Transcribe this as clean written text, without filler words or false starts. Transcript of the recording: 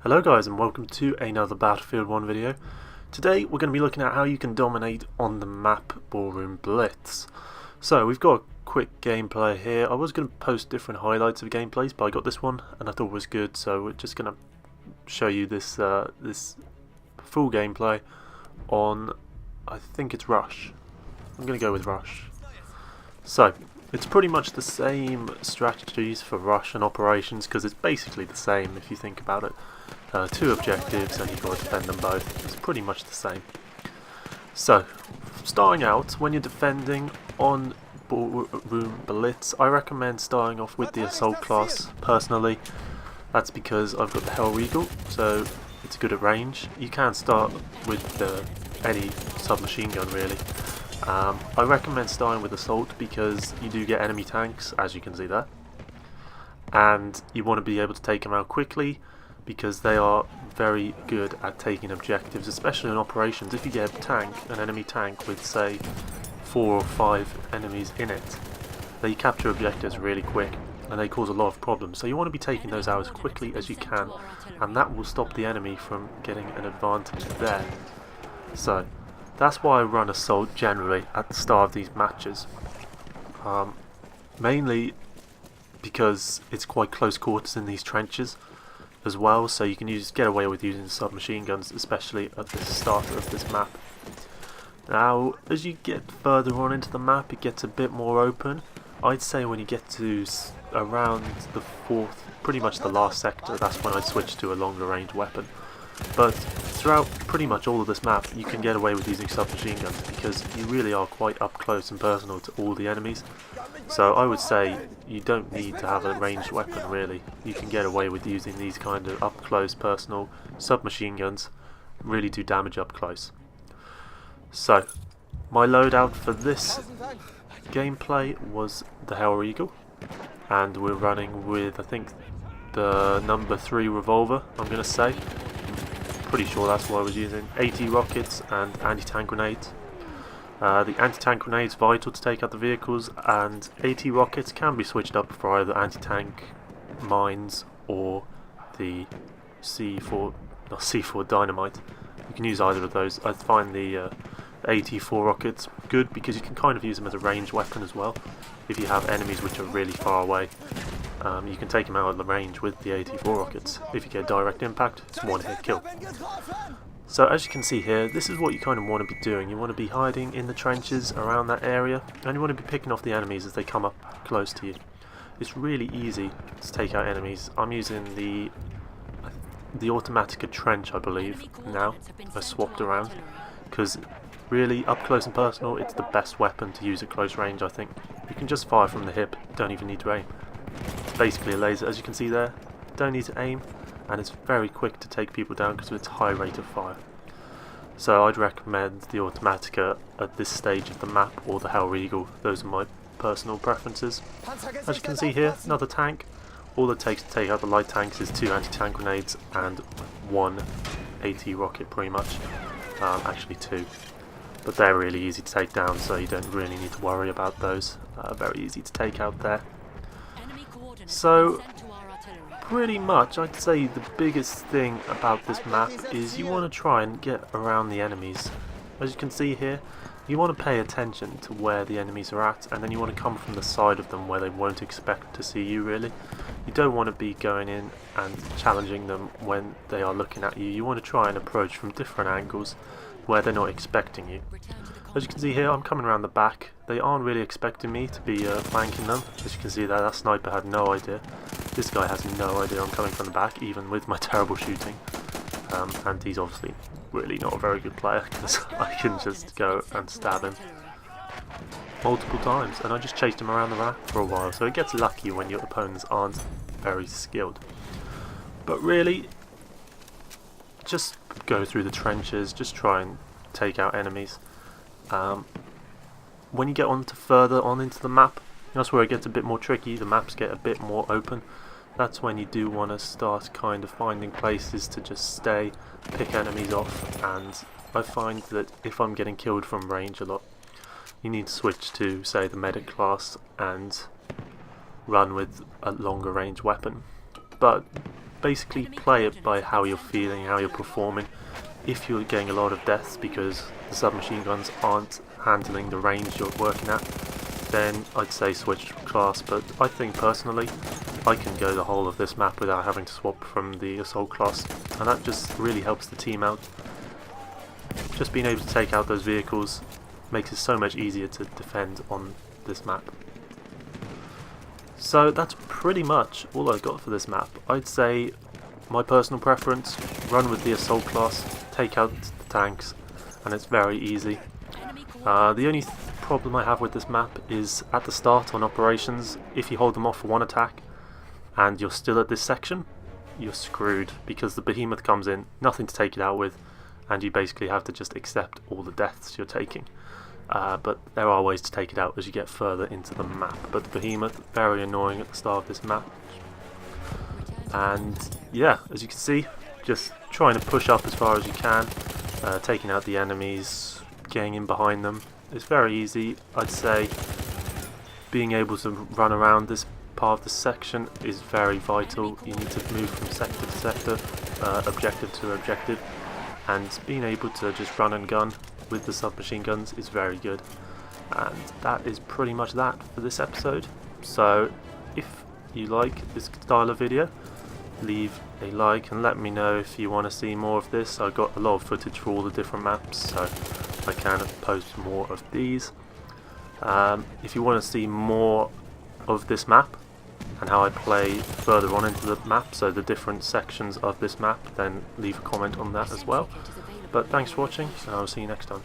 Hello guys and welcome to another Battlefield 1 video. Today we're going to be looking at how you can dominate on the map Ballroom Blitz. So we've got a quick gameplay here. I was going to post different highlights of gameplays, but I got this one and I thought it was good, so we're just going to show you this this full gameplay on, I think it's Rush. I'm going to go with Rush. So it's pretty much the same strategies for Rush and Operations because it's basically the same if you think about it. Two objectives and you've got to defend them both. It's pretty much the same. So, starting out, when you're defending on Ballroom Blitz, I recommend starting off with the Assault class, personally. That's because I've got the Hell Eagle, so it's good at range. You can start with any submachine gun, really. I recommend starting with Assault because you do get enemy tanks, as you can see there. And you want to be able to take them out quickly, because they are very good at taking objectives, especially in operations. If you get a tank, an enemy tank with say 4 or 5 enemies in it, they capture objectives really quick and they cause a lot of problems. So you want to be taking those out as quickly as you can, and that will stop the enemy from getting an advantage there. So that's why I run Assault generally at the start of these matches. Mainly because it's quite close quarters in these trenches as well, so you can get away with using submachine guns, especially at the start of this map. Now, as you get further on into the map, it gets a bit more open. I'd say when you get to around the 4th, pretty much the last sector, that's when I'd switch to a longer range weapon. But throughout pretty much all of this map, you can get away with using submachine guns because you really are quite up close and personal to all the enemies. So I would say you don't need to have a ranged weapon, really. You can get away with using these kind of up close personal submachine guns, really do damage up close. So my loadout for this gameplay was the Hell Eagle, and we're running with, I think, the number 3 revolver, I'm going to say. Pretty sure that's what I was using. 80 rockets and anti-tank grenades. The anti-tank grenades vital to take out the vehicles, and 80 rockets can be switched up for either anti-tank mines or the C4 dynamite. You can use either of those. I find the 84 rockets good because you can kind of use them as a ranged weapon as well. If you have enemies which are really far away, you can take them out of the range with the 84 rockets. If you get direct impact, it's one hit kill. So as you can see here, this is what you kind of want to be doing. You want to be hiding in the trenches around that area, and you want to be picking off the enemies as they come up close to you. It's really easy to take out enemies. I'm using the Automatica trench, I believe, now. I swapped around, because really, up close and personal, it's the best weapon to use at close range, I think. You can just fire from the hip, don't even need to aim. It's basically a laser, as you can see there. Don't need to aim, and it's very quick to take people down because of its high rate of fire. So I'd recommend the Automatica at this stage of the map, or the Hell Eagle. Those are my personal preferences. As you can see here, another tank. All it takes to take out the light tanks is 2 anti-tank grenades and 1 AT rocket, pretty much. Actually 2. But they're really easy to take down, so you don't really need to worry about those. Very easy to take out there. So pretty much I'd say the biggest thing about this map is you want to try and get around the enemies. As you can see here, you want to pay attention to where the enemies are at, and then you want to come from the side of them where they won't expect to see you, really. You don't want to be going in and challenging them when they are looking at you. You want to try and approach from different angles where they're not expecting you. As you can see here, I'm coming around the back. They aren't really expecting me to be flanking them. As you can see there, that sniper had no idea. This guy has no idea I'm coming from the back, even with my terrible shooting. And he's obviously really not a very good player, because I can just go and stab him multiple times, and I just chased him around the map for a while. So it gets lucky when your opponents aren't very skilled. But really, just go through the trenches, just try and take out enemies. When you get on to further on into the map, that's where it gets a bit more tricky. The maps get a bit more open. That's when you do want to start kind of finding places to just stay, pick enemies off, and I find that if I'm getting killed from range a lot, you need to switch to, say, the medic class and run with a longer range weapon. But basically play it by how you're feeling, how you're performing. If you're getting a lot of deaths because the submachine guns aren't handling the range you're working at, then I'd say switch class, but I think personally I can go the whole of this map without having to swap from the assault class, and that just really helps the team out. Just being able to take out those vehicles makes it so much easier to defend on this map. So that's pretty much all I've got for this map. I'd say my personal preference, run with the assault class, take out the tanks, and it's very easy. The only problem I have with this map is at the start on operations, if you hold them off for one attack and you're still at this section, you're screwed because the behemoth comes in, nothing to take it out with, and you basically have to just accept all the deaths you're taking. But there are ways to take it out as you get further into the map. But the behemoth, very annoying at the start of this map. And yeah, as you can see, just trying to push up as far as you can, taking out the enemies, getting in behind them. It's very easy. I'd say being able to run around this part of the section is very vital. You need to move from sector to sector, objective to objective, and being able to just run and gun with the submachine guns is very good. And that is pretty much that for this episode. So if you like this style of video, leave a like and let me know if you want to see more of this. I've got a lot of footage for all the different maps, so I can post more of these. If you want to see more of this map and how I play further on into the map, so the different sections of this map, then leave a comment on that as well. But thanks for watching, and I'll see you next time.